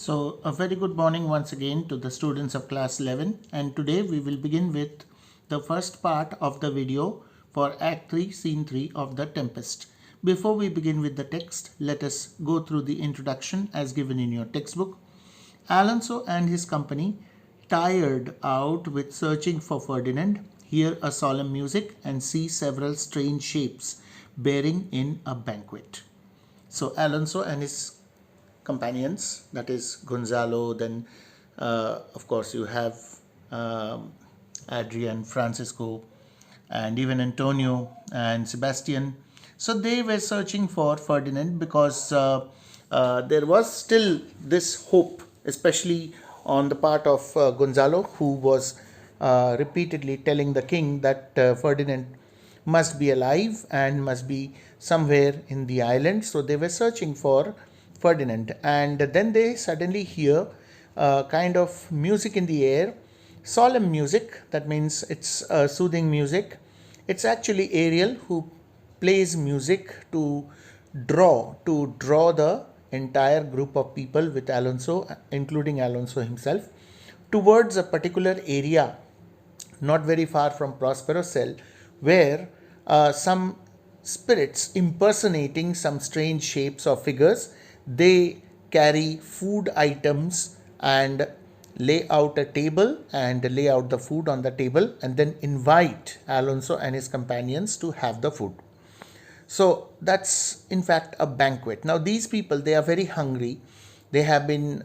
So a very good morning once again to the students of class 11, and today we will begin with the first part of the video for Act 3 Scene 3 of the Tempest. Before we begin with the text, let us go through the introduction as given in your textbook. Alonso and his company, tired out with searching for Ferdinand, hear a solemn music and see several strange shapes bearing in a banquet. So Alonso and his companions, that is Gonzalo, then of course you have Adrian, Francisco, and even Antonio and Sebastian. So they were searching for Ferdinand because there was still this hope, especially on the part of Gonzalo, who was repeatedly telling the king that Ferdinand must be alive and must be somewhere in the island. So they were searching for Ferdinand, and then they suddenly hear kind of music in the air, solemn music. That means it's soothing music. It's actually Ariel who plays music to draw the entire group of people with Alonso, including Alonso himself, towards a particular area not very far from Prospero's cell, where some spirits impersonating some strange shapes or figures, they carry food items and lay out a table and lay out the food on the table and then invite Alonso and his companions to have the food. So that's in fact a banquet. Now these people, they are very hungry. They have been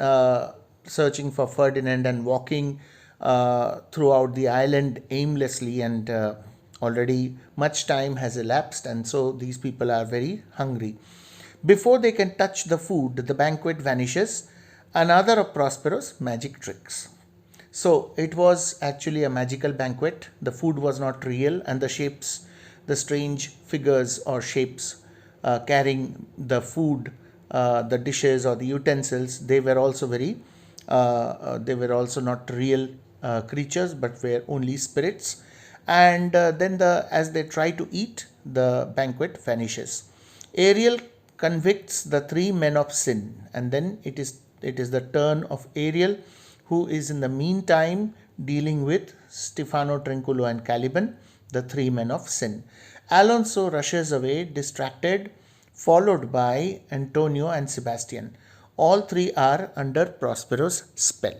searching for Ferdinand and walking throughout the island aimlessly, and already much time has elapsed, and so these people are very hungry. Before they can touch the food, the banquet vanishes, another of Prospero's magic tricks. So it was actually a magical banquet. The food was not real, and the shapes, the strange figures or shapes carrying the food, the dishes or the utensils, they were also they were also not real creatures, but were only spirits. And then as they try to eat, the banquet vanishes. Ariel convicts the three men of sin, and then it is the turn of Ariel, who is in the meantime dealing with Stefano, Trinculo and Caliban, the three men of sin. Alonso rushes away distracted, followed by Antonio and Sebastian. All three are under Prospero's spell.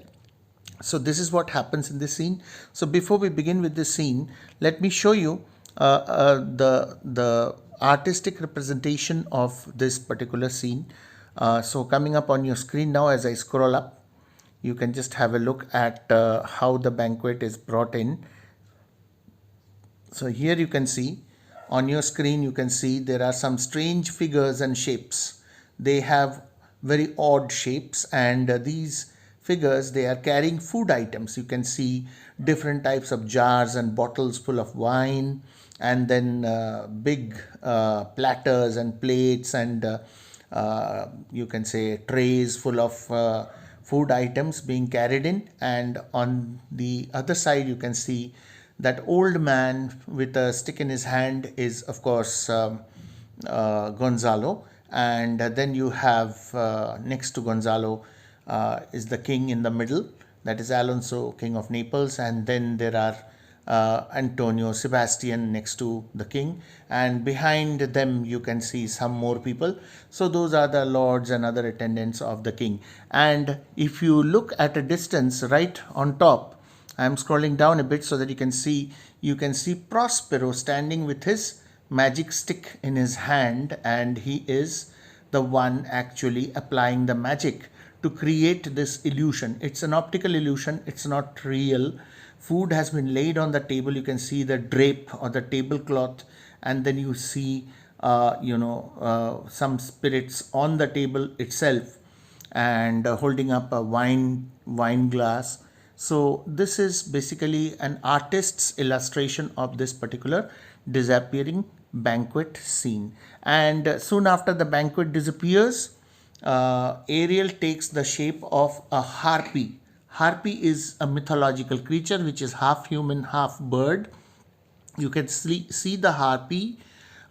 So this is what happens in this scene. So before we begin with this scene, let me show you the artistic representation of this particular scene. So coming up on your screen now, as I scroll up, you can just have a look at how the banquet is brought in. So here you can see on your screen, you can see there are some strange figures and shapes. They have very odd shapes, and these figures, they are carrying food items. You can see different types of jars and bottles full of wine, and then big platters and plates, and you can say trays full of food items being carried in. And on the other side, you can see that old man with a stick in his hand is of course Gonzalo, and then you have next to Gonzalo is the king in the middle, that is Alonso, king of Naples, and then there are Antonio, Sebastian next to the king, and behind them you can see some more people. So those are the lords and other attendants of the king. And if you look at a distance right on top, I am scrolling down a bit so that you can see Prospero standing with his magic stick in his hand, and he is the one actually applying the magic to create this illusion. It's an optical illusion, it's not real. Food has been laid on the table. You can see the drape or the tablecloth, and then you see some spirits on the table itself, and holding up a wine glass. So this is basically an artist's illustration of this particular disappearing banquet scene. And soon after the banquet disappears, Ariel takes the shape of a harpy. Harpy is a mythological creature which is half human, half bird. You can see the harpy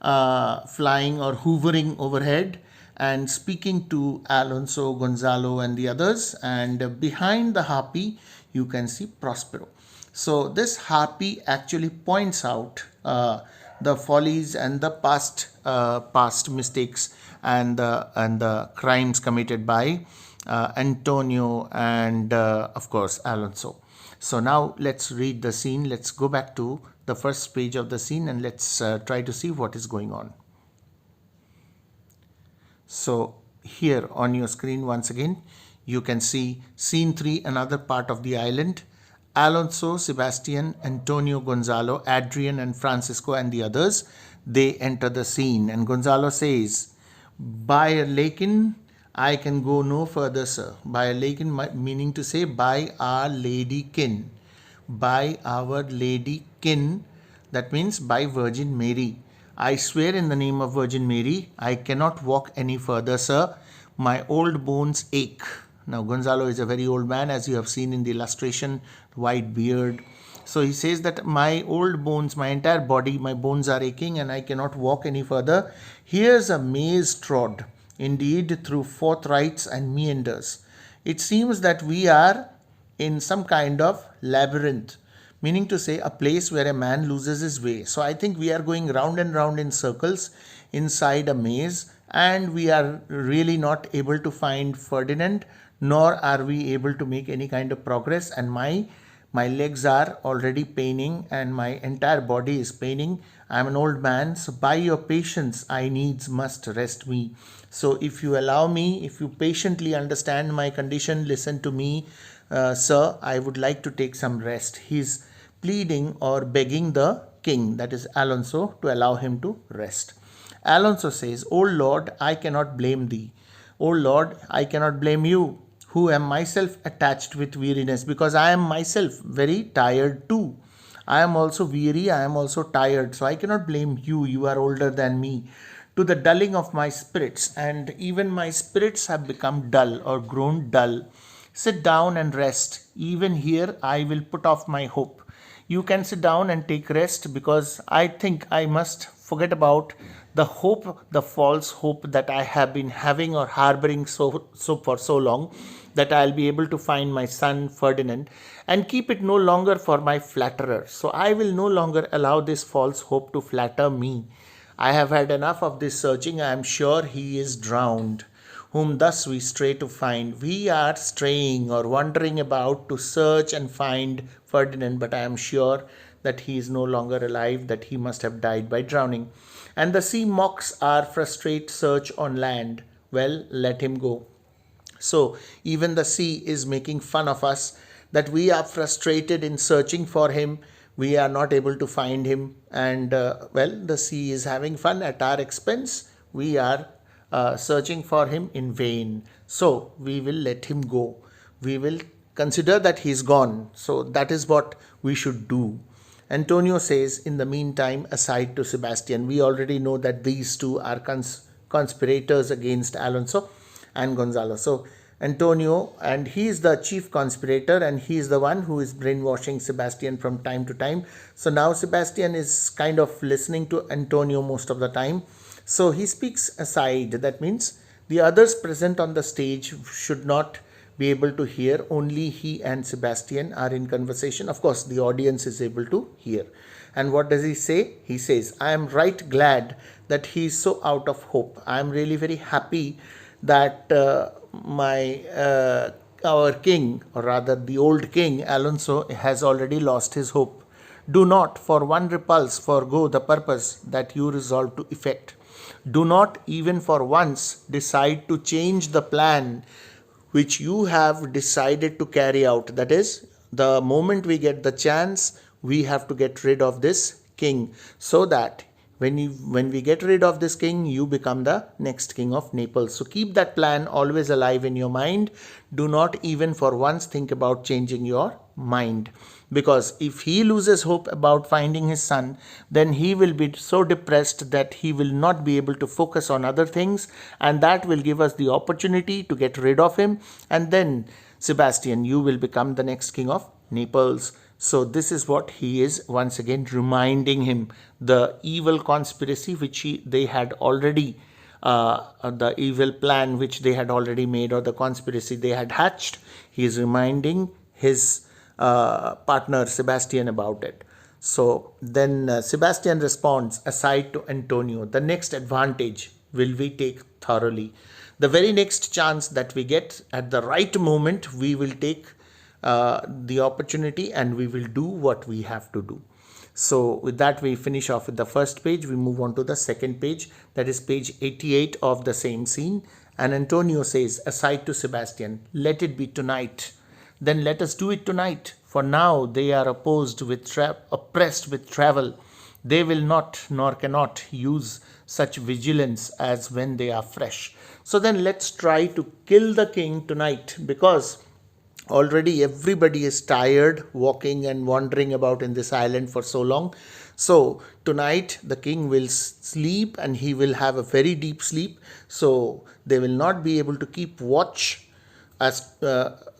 flying or hovering overhead, and speaking to Alonso, Gonzalo, and the others. And behind the harpy, you can see Prospero. So this harpy actually points out the follies and the past mistakes and the crimes committed by Antonio and of course Alonso. So now let's read the scene. Let's go back to the first page of the scene and let's try to see what is going on. So here on your screen once again you can see scene 3, another part of the island. Alonso, Sebastian, Antonio, Gonzalo, Adrian and Francisco and the others, they enter the scene, and Gonzalo says, "By a lakin, I can go no further, sir." By a lakin meaning to say by our lady kin. By our lady kin, that means by Virgin Mary. "I swear in the name of Virgin Mary, I cannot walk any further, sir. My old bones ache." Now Gonzalo is a very old man, as you have seen in the illustration, white beard. So he says that my old bones, my entire body, my bones are aching and I cannot walk any further. "Here's a maze trod, indeed, through forthrights and meanders. It seems that we are in some kind of labyrinth," meaning to say a place where a man loses his way. So I think we are going round and round in circles inside a maze, and we are really not able to find Ferdinand, nor are we able to make any kind of progress, and my legs are already paining and my entire body is paining. I am an old man, so by your patience I needs must rest me. So if you allow me, if you patiently understand my condition, listen to me, sir, I would like to take some rest. He's pleading or begging the king, that is Alonso, to allow him to rest. Alonso says, "O Lord, I cannot blame thee. O Lord, I cannot blame you, who am myself attached with weariness," because I am myself very tired too. I am also weary, I am also tired, so I cannot blame you. You are older than me. "To the dulling of my spirits," and even my spirits have become dull or grown dull. "Sit down and rest. Even here I will put off my hope." You can sit down and take rest, because I think I must forget about the hope, the false hope that I have been having or harboring so for so long, that I'll be able to find my son Ferdinand, and keep it no longer for my flatterer. So I will no longer allow this false hope to flatter me. I have had enough of this searching. I am sure he is drowned, whom thus we stray to find. We are straying or wandering about to search and find Ferdinand, but I am sure that he is no longer alive, that he must have died by drowning. "And the sea mocks our frustrate search on land." Well, let him go. So even the sea is making fun of us, that we are frustrated in searching for him. We are not able to find him, and well, the sea is having fun at our expense. We are searching for him in vain. So we will let him go. We will consider that he is gone. So that is what we should do. Antonio says, in the meantime, aside to Sebastian. We already know that these two are conspirators against Alonso and Gonzalo. So Antonio, and he is the chief conspirator, and he is the one who is brainwashing Sebastian from time to time. So now Sebastian is kind of listening to Antonio most of the time. So he speaks aside. That means the others present on the stage should not be able to hear. Only he and Sebastian are in conversation. Of course, the audience is able to hear. And what does he say? He says, "I am right glad that he is so out of hope. I am really very happy that our king, or rather the old king, Alonso, has already lost his hope. Do not for one repulse forego the purpose that you resolve to effect. Do not even for once decide to change the plan which you have decided to carry out." That is, the moment we get the chance, we have to get rid of this king, so that when we get rid of this king, you become the next king of Naples. So keep that plan always alive in your mind. Do not even for once think about changing your mind, because if he loses hope about finding his son, then he will be so depressed that he will not be able to focus on other things, and that will give us the opportunity to get rid of him, and then, Sebastian, you will become the next king of Naples. So this is what he is once again reminding him, the evil conspiracy which they had already the evil plan which they had already made, or the conspiracy they had hatched. He is reminding his partner Sebastian about it. So then Sebastian responds, aside to Antonio, the next advantage will we take thoroughly. The very next chance that we get, at the right moment, we will take the opportunity and we will do what we have to do. So with that, we finish off with the first page. We move on to the second page, that is page 88 of the same scene. And Antonio says, aside to Sebastian, let it be tonight. Then let us do it tonight. For now they are oppressed with travel. They will not nor cannot use such vigilance as when they are fresh. So then let's try to kill the king tonight, because already everybody is tired walking and wandering about in this island for so long. So tonight the king will sleep, and he will have a very deep sleep. So they will not be able to keep watch, as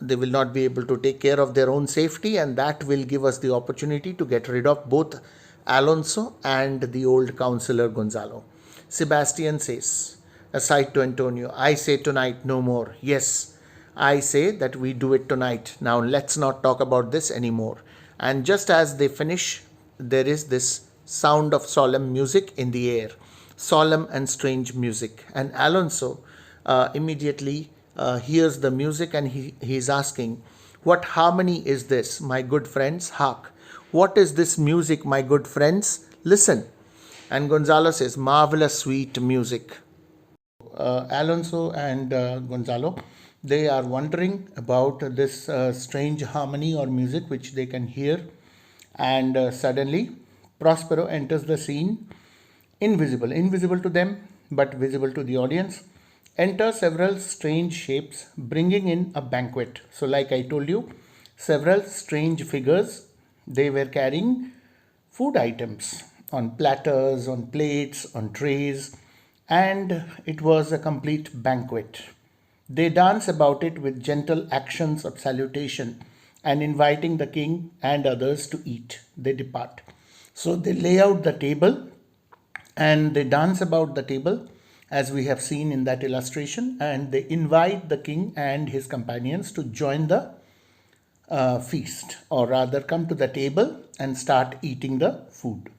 they will not be able to take care of their own safety, and that will give us the opportunity to get rid of both Alonso and the old counselor Gonzalo. Sebastian says, aside to Antonio, I say tonight no more. Yes, I say that we do it tonight. Now let's not talk about this anymore. And just as they finish, there is this sound of solemn music in the air. Solemn and strange music. And Alonso immediately hears the music, and he's asking, what harmony is this, my good friends? Hark. What is this music, my good friends? Listen. And Gonzalo says, marvelous sweet music. Alonso and Gonzalo, they are wondering about this strange harmony or music which they can hear. And suddenly Prospero enters the scene, invisible to them, but visible to the audience. Enter several strange shapes, bringing in a banquet. So like I told you, several strange figures, they were carrying food items on platters, on plates, on trays, and it was a complete banquet. They dance about it with gentle actions of salutation, and inviting the king and others to eat. They depart. So they lay out the table and they dance about the table, as we have seen in that illustration, and they invite the king and his companions to join the feast, or rather come to the table and start eating the food.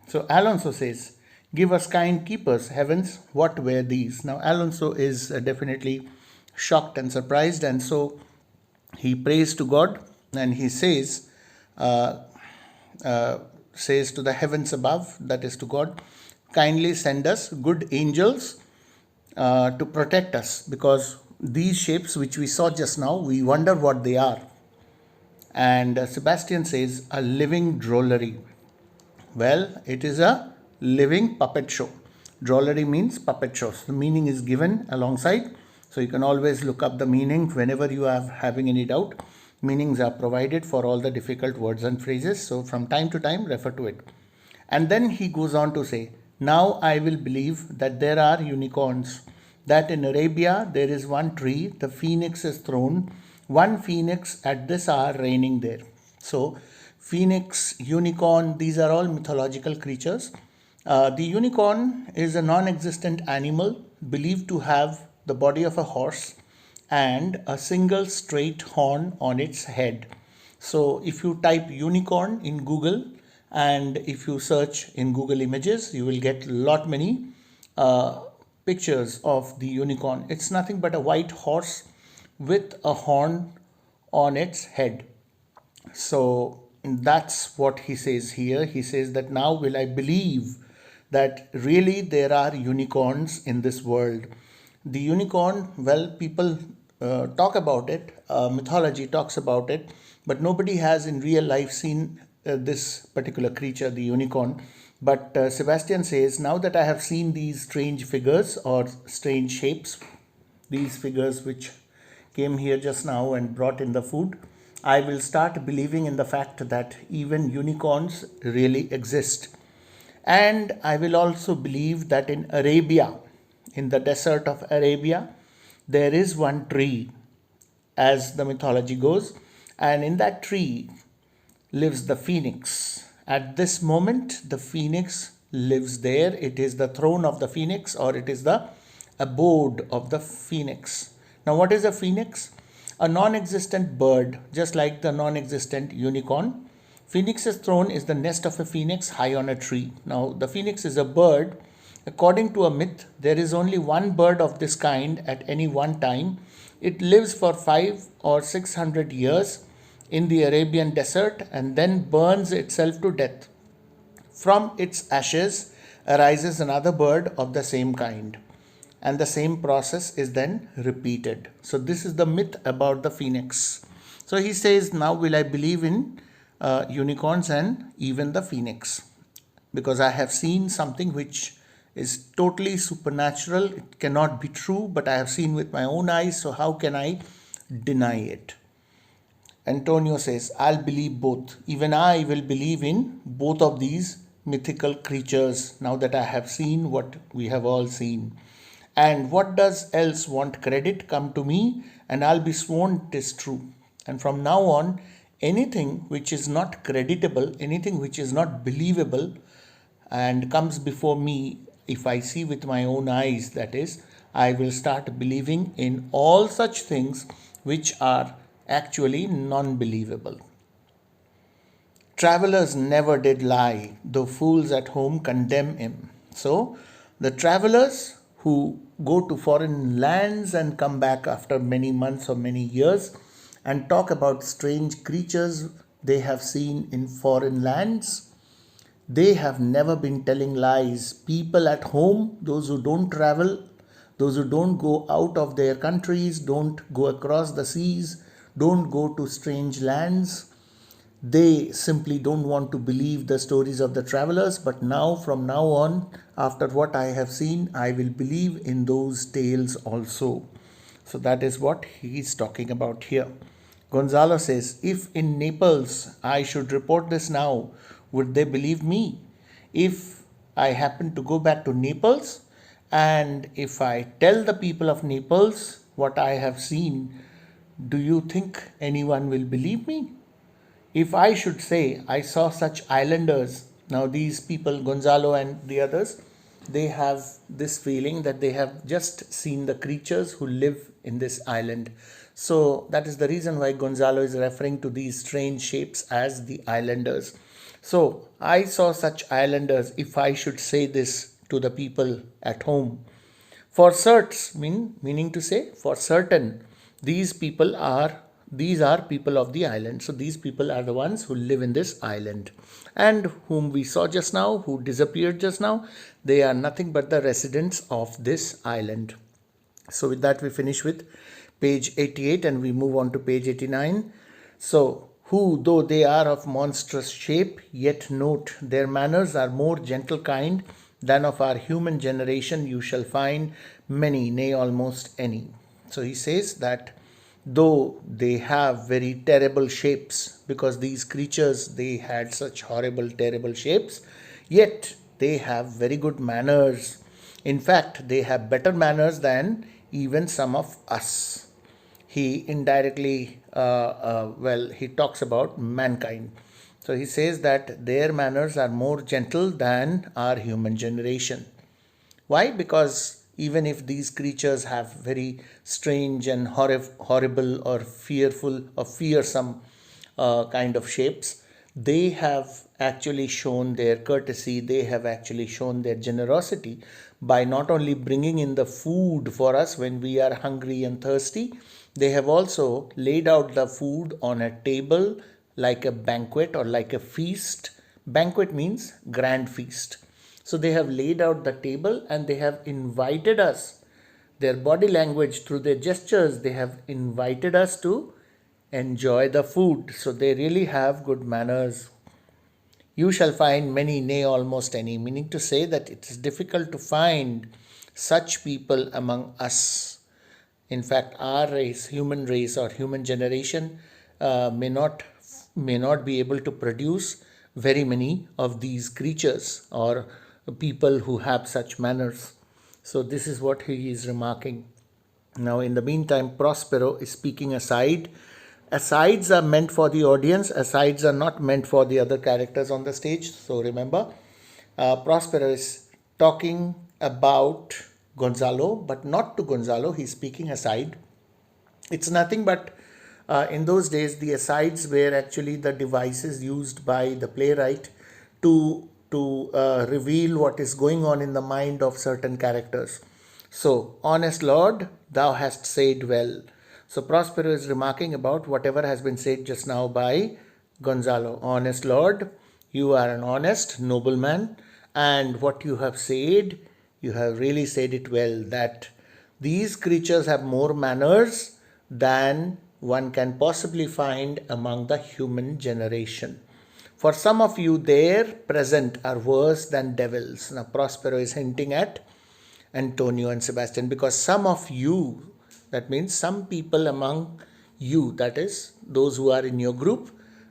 So Alonso says, give us kind keepers, heavens, what were these? Now Alonso is definitely shocked and surprised, and so he prays to God, and he says to the heavens above, that is to God, kindly send us good angels to protect us, because these shapes which we saw just now, we wonder what they are. And Sebastian says, a living drollery. Well, it is a living puppet show. Drollery means puppet shows. The meaning is given alongside, so you can always look up the meaning whenever you are having any doubt. Meanings are provided for all the difficult words and phrases, so from time to time refer to it. And then he goes on to say, now I will believe that there are unicorns, that in Arabia there is one tree, the phoenix is thrown, one phoenix at this hour reigning there. So phoenix, unicorn, these are all mythological creatures. The unicorn is a non-existent animal believed to have the body of a horse and a single straight horn on its head. So if you type unicorn in Google, and if you search in Google Images, you will get lot many pictures of the unicorn. It's nothing but a white horse with a horn on its head. So that's what he says here. He says that now will I believe that really there are unicorns in this world. The unicorn, well, people talk about it, mythology talks about it, but nobody has in real life seen this particular creature, the unicorn. But Sebastian says, now that I have seen these strange figures or strange shapes, these figures which came here just now and brought in the food, I will start believing in the fact that even unicorns really exist. And I will also believe that in Arabia, in the desert of Arabia, there is one tree, as the mythology goes, and in that tree lives the phoenix. At this moment, the phoenix lives there. It is the throne of the phoenix, or it is the abode of the phoenix. Now, what is a phoenix? A non-existent bird, just like the non-existent unicorn. Phoenix's throne is the nest of a phoenix high on a tree. Now, the phoenix is a bird. According to a myth, there is only one bird of this kind at any one time. It lives for 500 or 600 years in the Arabian desert and then burns itself to death. From its ashes arises another bird of the same kind, and the same process is then repeated. So this is the myth about the phoenix. So he says, now will I believe in unicorns and even the phoenix, because I have seen something which is totally supernatural. It cannot be true, but I have seen with my own eyes, so how can I deny it? Antonio says, I'll believe both. Even I will believe in both of these mythical creatures now that I have seen what we have all seen. And what does else want credit? Come to me and I'll be sworn it is true. And from now on, anything which is not creditable, anything which is not believable and comes before me, if I see with my own eyes, that is, I will start believing in all such things which are actually non-believable. Travelers never did lie, though fools at home condemn him. So, the travelers who go to foreign lands and come back after many months or many years and talk about strange creatures they have seen in foreign lands, they have never been telling lies. People at home, those who don't travel, those who don't go out of their countries, don't go across the seas, don't go to strange lands, they simply don't want to believe the stories of the travelers. But now, from now on, after what I have seen, I will believe in those tales also. So that is what he is talking about here. Gonzalo says, if in Naples I should report this now, would they believe me? If I happen to go back to Naples and if I tell the people of Naples what I have seen, do you think anyone will believe me? If I should say I saw such islanders, now these people, Gonzalo and the others, they have this feeling that they have just seen the creatures who live in this island. So that is the reason why Gonzalo is referring to these strange shapes as the islanders. So I saw such islanders, if I should say this to the people at home. For certs, meaning to say for certain, these are people of the island. So these people are the ones who live in this island, and whom we saw just now, who disappeared just now, they are nothing but the residents of this island. So with that we finish with page 88 and we move on to page 89. So, who though they are of monstrous shape, yet note their manners are more gentle kind than of our human generation you shall find many, nay almost any. So he says that though they have very terrible shapes, because these creatures, they had such horrible, terrible shapes, yet they have very good manners. In fact, they have better manners than even some of us. He indirectly, he talks about mankind. So he says that their manners are more gentle than our human generation. Why? Because even if these creatures have very strange and horrible or fearful or fearsome kind of shapes, they have actually shown their courtesy, they have actually shown their generosity by not only bringing in the food for us when we are hungry and thirsty, they have also laid out the food on a table like a banquet or like a feast. Banquet means grand feast. So they have laid out the table and they have invited us. Their body language, through their gestures, they have invited us to enjoy the food. So they really have good manners. You shall find many, nay almost any, meaning to say that it is difficult to find such people among us. In fact, our race, human race or human generation may not be able to produce very many of these creatures or people who have such manners. So this is what he is remarking. Now, in the meantime, Prospero is speaking aside. Asides are meant for the audience. Asides are not meant for the other characters on the stage. So remember, Prospero is talking about Gonzalo, but not to Gonzalo. He's speaking aside. It's nothing but in those days the asides were actually the devices used by the playwright to reveal what is going on in the mind of certain characters. So, honest Lord, thou hast said well. So Prospero is remarking about whatever has been said just now by Gonzalo. Honest Lord, you are an honest nobleman, and what you have said, you have really said it well, that these creatures have more manners than one can possibly find among the human generation. For some of you there present are worse than devils. Now Prospero is hinting at Antonio and Sebastian, because some of you, that means some people among you, that is those who are in your group,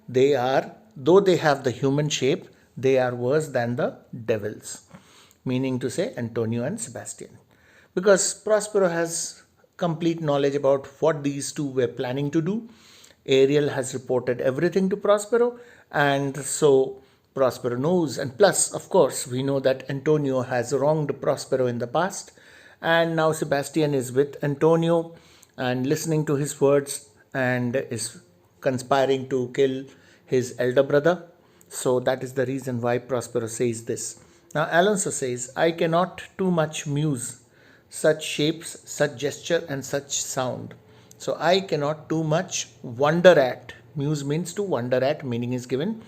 they are, though they have the human shape, they are worse than the devils, meaning to say Antonio and Sebastian, because Prospero has complete knowledge about what these two were planning to do. Ariel has reported everything to Prospero, and so Prospero knows. And plus, of course, we know that Antonio has wronged Prospero in the past, and now Sebastian is with Antonio and listening to his words and is conspiring to kill his elder brother. So that is the reason why Prospero says this. Now Alonso says, I cannot too much muse such shapes, such gesture, and such sound. So I cannot too much wonder at. Muse means to wonder at, meaning is given.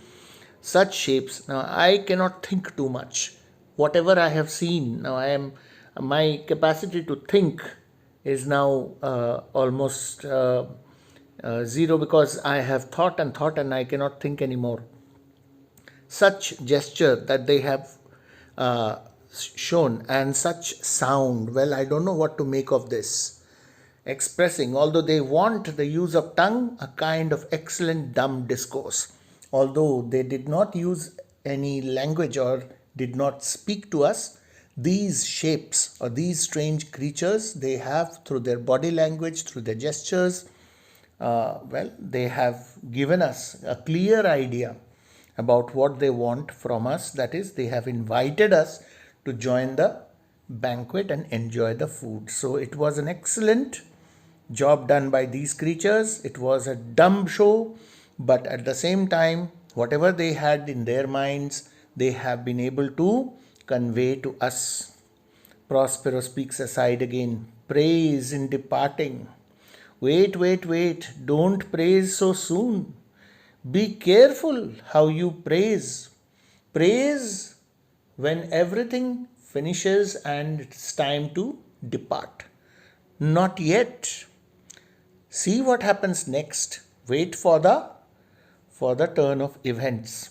Such shapes. Now I cannot think too much. Whatever I have seen, now my capacity to think is now almost zero, because I have thought and I cannot think anymore. Such gesture that they have shown, and such sound, well, I don't know what to make of this. Expressing, although they want the use of tongue, a kind of excellent dumb discourse. Although they did not use any language or did not speak to us, these shapes or these strange creatures, they have, through their body language, through their gestures, they have given us a clear idea about what they want from us. That is, they have invited us to join the banquet and enjoy the food. So it was an excellent job done by these creatures. It was a dumb show, but at the same time, whatever they had in their minds, they have been able to convey to us. Prospero speaks aside again. Praise in departing. Wait, don't praise so soon. Be careful how you praise. Praise when everything finishes and it's time to depart. Not yet. See what happens next. Wait for the turn of events.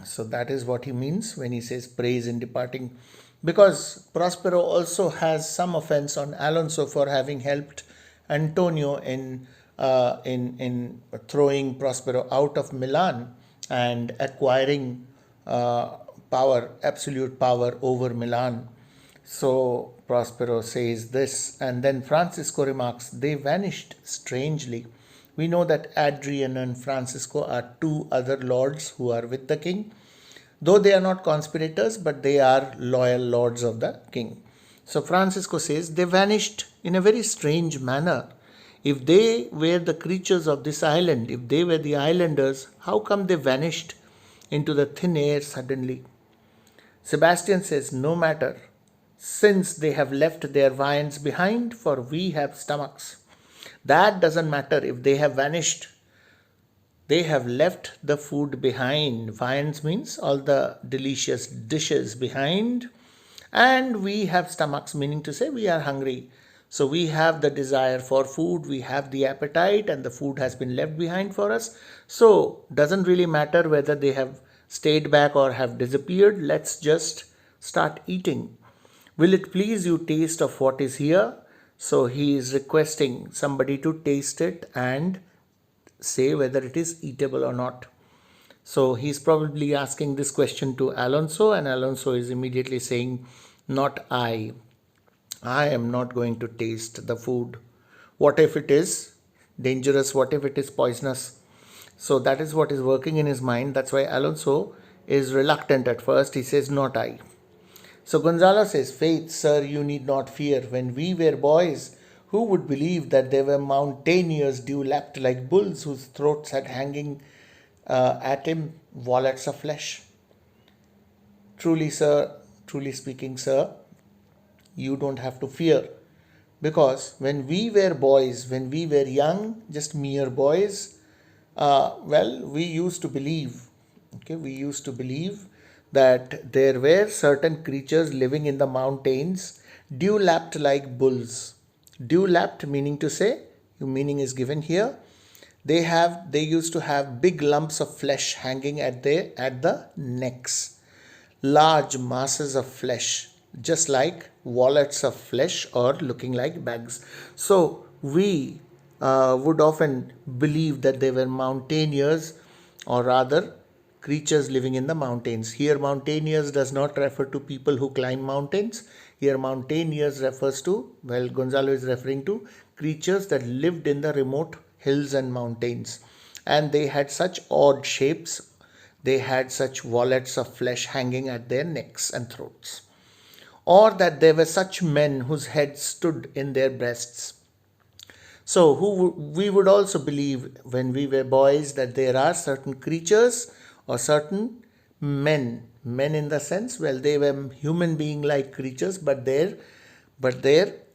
So that is what he means when he says praise in departing. Because Prospero also has some offense on Alonso for having helped Antonio in throwing Prospero out of Milan and acquiring absolute power over Milan. So Prospero says this, and then Francisco remarks, they vanished strangely. We know that Adrian and Francisco are two other lords who are with the king, though they are not conspirators, but they are loyal lords of the king. So Francisco says they vanished in a very strange manner. If they were the creatures of this island, if they were the islanders, how come they vanished into the thin air suddenly? Sebastian says, no matter, since they have left their viands behind, for we have stomachs. That doesn't matter if they have vanished. They have left the food behind. Viands means all the delicious dishes behind. And we have stomachs, meaning to say we are hungry. So we have the desire for food, we have the appetite, and the food has been left behind for us. So doesn't really matter whether they have stayed back or have disappeared. Let's just start eating. Will it please you taste of what is here? So he is requesting somebody to taste it and say whether it is eatable or not. So he's probably asking this question to Alonso, and Alonso is immediately saying, not I. I am not going to taste the food. What if it is dangerous? What if it is poisonous? So that is what is working in his mind. That's why Alonso is reluctant at first. He says, "Not I." So Gonzalo says, "Faith, sir, you need not fear. When we were boys, who would believe that there were mountaineers dew-lapped like bulls whose throats had hanging at him wallets of flesh? Truly, sir, truly speaking, sir, you don't have to fear. Because when we were boys, when we were young, just mere boys, we used to believe, we used to believe that there were certain creatures living in the mountains, dew-lapped like bulls. Dew-lapped meaning to say, meaning is given here. They used to have big lumps of flesh hanging at the necks, large masses of flesh, just like wallets of flesh or looking like bags. So we would often believe that they were mountaineers, or rather creatures living in the mountains. Here mountaineers does not refer to people who climb mountains. Here mountaineers refers to, Gonzalo is referring to creatures that lived in the remote hills and mountains, and they had such odd shapes. They had such wallets of flesh hanging at their necks and throats. Or that there were such men whose heads stood in their breasts. So we would also believe when we were boys that there are certain creatures or certain men in the sense, they were human being like creatures, but their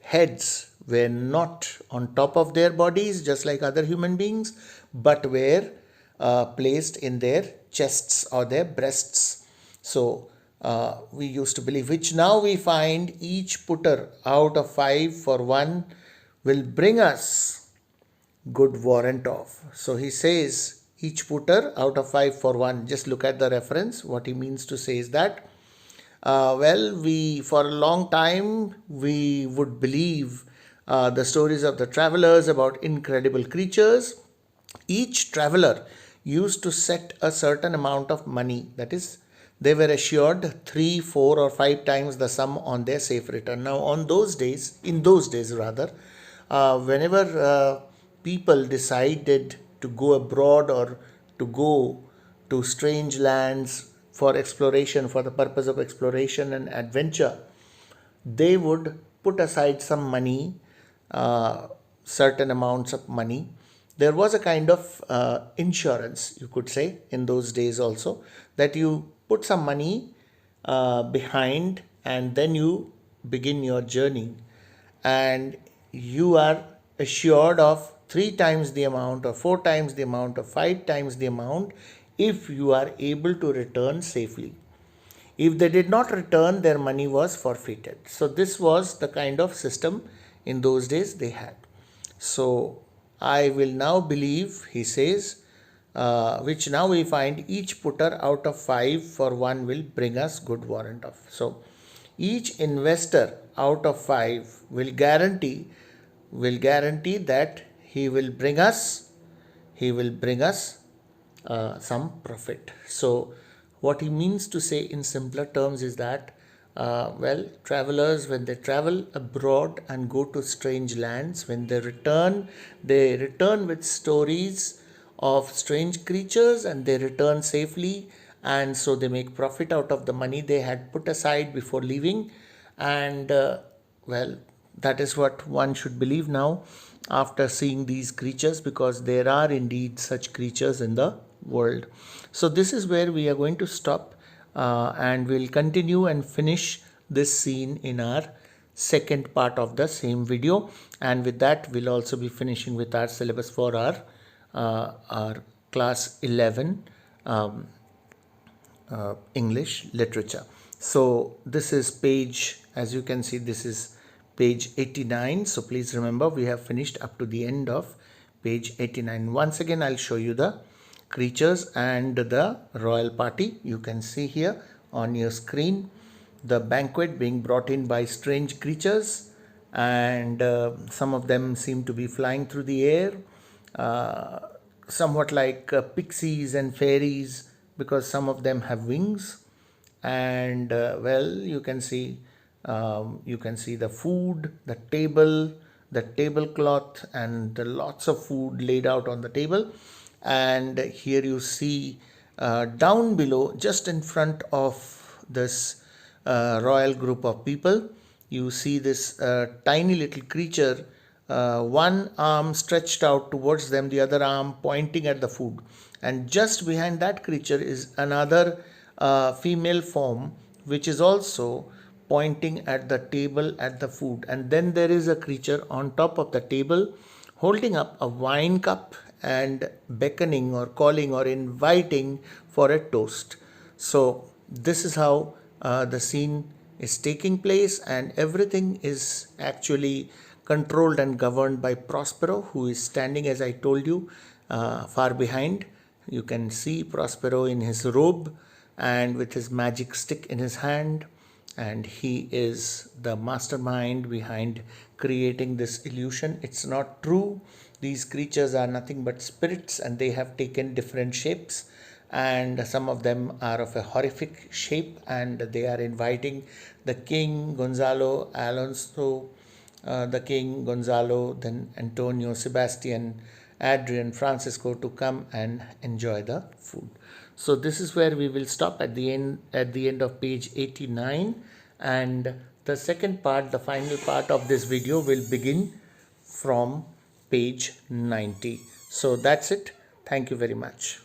heads were not on top of their bodies just like other human beings, but were placed in their chests or their breasts. So we used to believe, which now we find each putter out of 5 for 1 will bring us good warrant of. So he says each putter out of 5 for 1. Just look at the reference. What he means to say is that we for a long time we would believe the stories of the travelers about incredible creatures. Each traveler used to set a certain amount of money, that is, they were assured 3, 4 or 5 times the sum on their safe return. Now in those days, whenever people decided to go abroad or to go to strange lands for exploration, for the purpose of exploration and adventure, they would put aside some money, certain amounts of money. There was a kind of insurance, you could say, in those days also, that you put some money behind and then you begin your journey, and you are assured of 3 times the amount or 4 times the amount or 5 times the amount if you are able to return safely. If they did not return, their money was forfeited. So this was the kind of system in those days they had. So I will now believe, he says, which now we find each putter out of 5 for 1 will bring us good warrant of. So each investor out of 5 will guarantee that he will bring us some profit. So what he means to say in simpler terms is that travelers, when they travel abroad and go to strange lands, when they return with stories of strange creatures, and they return safely, and so they make profit out of the money they had put aside before leaving. And that is what one should believe now after seeing these creatures, because there are indeed such creatures in the world. So this is where we are going to stop, and we'll continue and finish this scene in our second part of the same video. And with that, we'll also be finishing with our syllabus for our class 11 English literature. So this is page, as you can see, this is page 89. So please remember, we have finished up to the end of page 89. Once again, I'll show you the creatures and the royal party. You can see here on your screen the banquet being brought in by strange creatures, and some of them seem to be flying through the air, somewhat like pixies and fairies, because some of them have wings. And you can see the food, the table, the tablecloth, and lots of food laid out on the table. And here you see down below, just in front of this royal group of people, you see this tiny little creature, one arm stretched out towards them, the other arm pointing at the food. And just behind that creature is another female form, which is also pointing at the table at the food. And then there is a creature on top of the table holding up a wine cup and beckoning or calling or inviting for a toast. So this is how the scene is taking place, and everything is actually controlled and governed by Prospero, who is standing, as I told you, far behind. You can see Prospero in his robe and with his magic stick in his hand, and he is the mastermind behind creating this illusion. It's not true. These creatures are nothing but spirits, and they have taken different shapes, and some of them are of a horrific shape, and they are inviting the king, Gonzalo, Alonso, the king, Gonzalo, then Antonio, Sebastian, Adrian, Francisco, to come and enjoy the food. So this is where we will stop at the end of page 89, and the second part, the final part of this video, will begin from page 90. So that's it. Thank you very much.